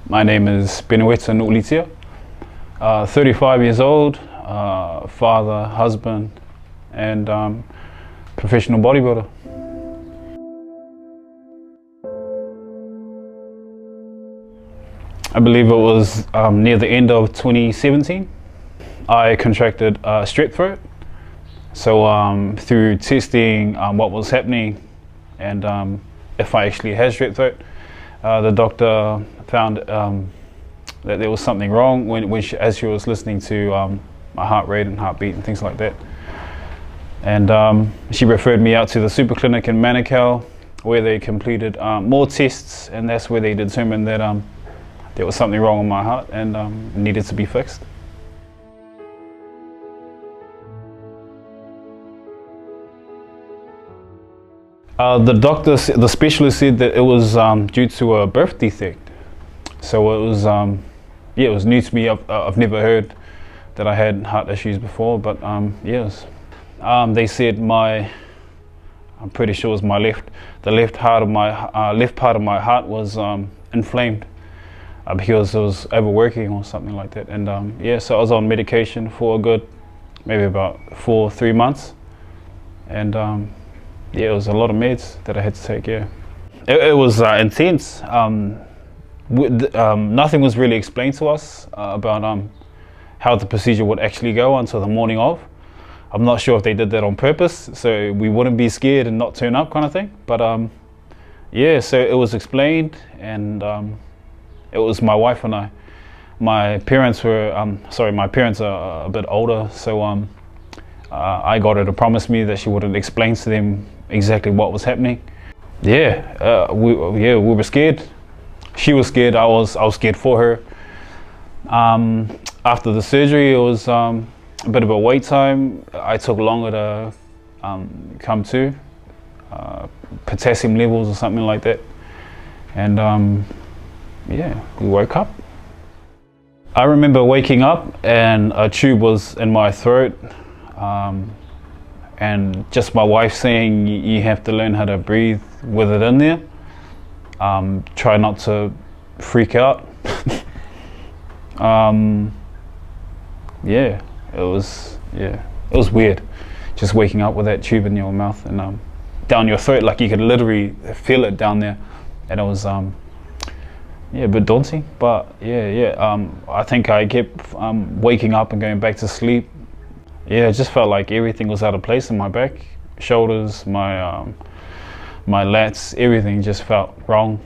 My name is Peneueta, 35 years old, father, husband, and professional bodybuilder. I believe it was near the end of 2017. I contracted strep throat. So through testing what was happening and if I actually had strep throat, the doctor found that there was something wrong as she was listening to my heart rate and heartbeat and things like that. And she referred me out to the super clinic in Manukau, where they completed more tests, and that's where they determined that there was something wrong with my heart and needed to be fixed. The specialist said that it was due to a birth defect. So it was, it was new to me. I've never heard that I had heart issues before, but yes. They said I'm pretty sure it was the left part of my heart was inflamed because it was overworking or something like that. And so I was on medication for a good, maybe about 3 months. And it was a lot of meds that I had to take, yeah. It was intense. Nothing was really explained to us about how the procedure would actually go until the morning of. I'm not sure if they did that on purpose, so we wouldn't be scared and not turn up kind of thing. But so it was explained, and it was my wife and I. My parents are a bit older, so I got her to promise me that she wouldn't explain to them exactly what was happening. We were scared. She was scared. I was scared for her. After the surgery, it was a bit of a wait time. I took longer to come to, potassium levels or something like that. And we woke up. I remember waking up and a tube was in my throat. And just my wife saying, you have to learn how to breathe with it in there. Try not to freak out. It was weird, just waking up with that tube in your mouth and down your throat, like you could literally feel it down there. And it was a bit daunting, but I think I kept waking up and going back to sleep. It just felt like everything was out of place in my back, shoulders, my lats, everything just felt wrong.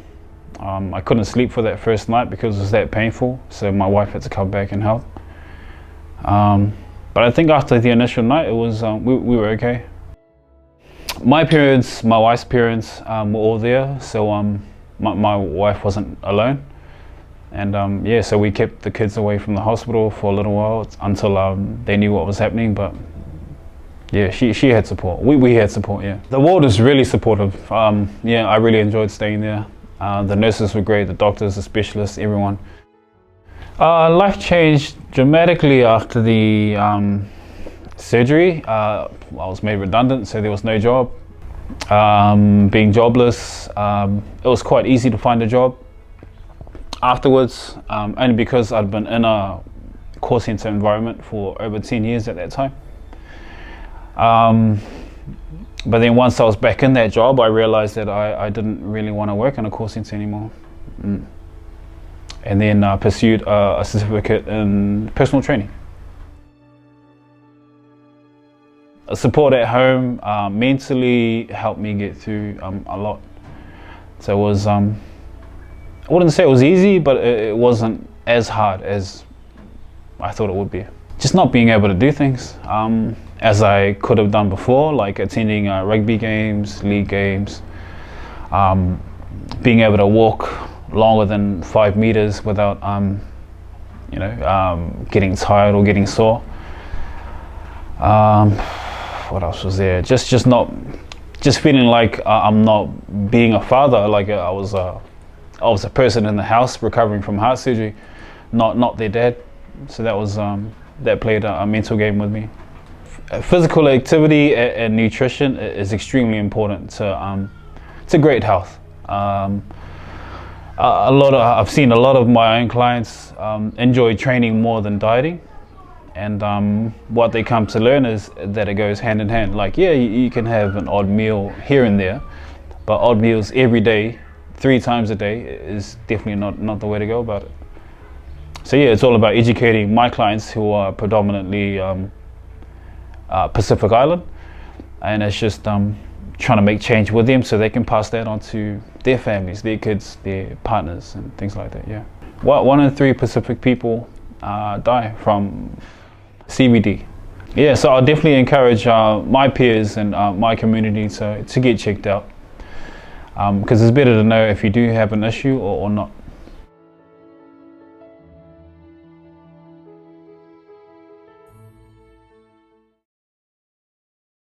I couldn't sleep for that first night because it was that painful, so my wife had to come back and help. But I think after the initial night, it was we were okay. My parents, my wife's parents were all there, so my wife wasn't alone. And so we kept the kids away from the hospital for a little while until they knew what was happening. But she had support. We had support. Yeah, the ward is really supportive. I really enjoyed staying there. The nurses were great, the doctors, the specialists, everyone. Life changed dramatically after the surgery. I was made redundant, so there was no job. Being jobless, it was quite easy to find a job afterwards, only because I'd been in a call center environment for over 10 years at that time. But then once I was back in that job, I realized that I didn't really want to work in a call center anymore. And then pursued a certificate in personal training. Support at home mentally helped me get through a lot. So it was, I wouldn't say it was easy, but it wasn't as hard as I thought it would be. Just not being able to do things as I could have done before, like attending rugby games, league games, being able to walk longer than 5 meters without getting tired or getting sore. What else was there? Just feeling like I'm not being a father, like I was a person in the house recovering from heart surgery, not their dad. So that was that played a mental game with me. Physical activity and nutrition is extremely important to great health. I've seen a lot of my own clients enjoy training more than dieting, and what they come to learn is that it goes hand in hand. Like, yeah, you can have an odd meal here and there, but odd meals every day, 3 times a day, is definitely not the way to go about it. So yeah, it's all about educating my clients who are predominantly Pacific Island, and it's just trying to make change with them so they can pass that on to their families, their kids, their partners, and things like that. Yeah. 1 in 3 Pacific people die from CBD. Yeah, so I'll definitely encourage my peers and my community to get checked out, because it's better to know if you do have an issue or not.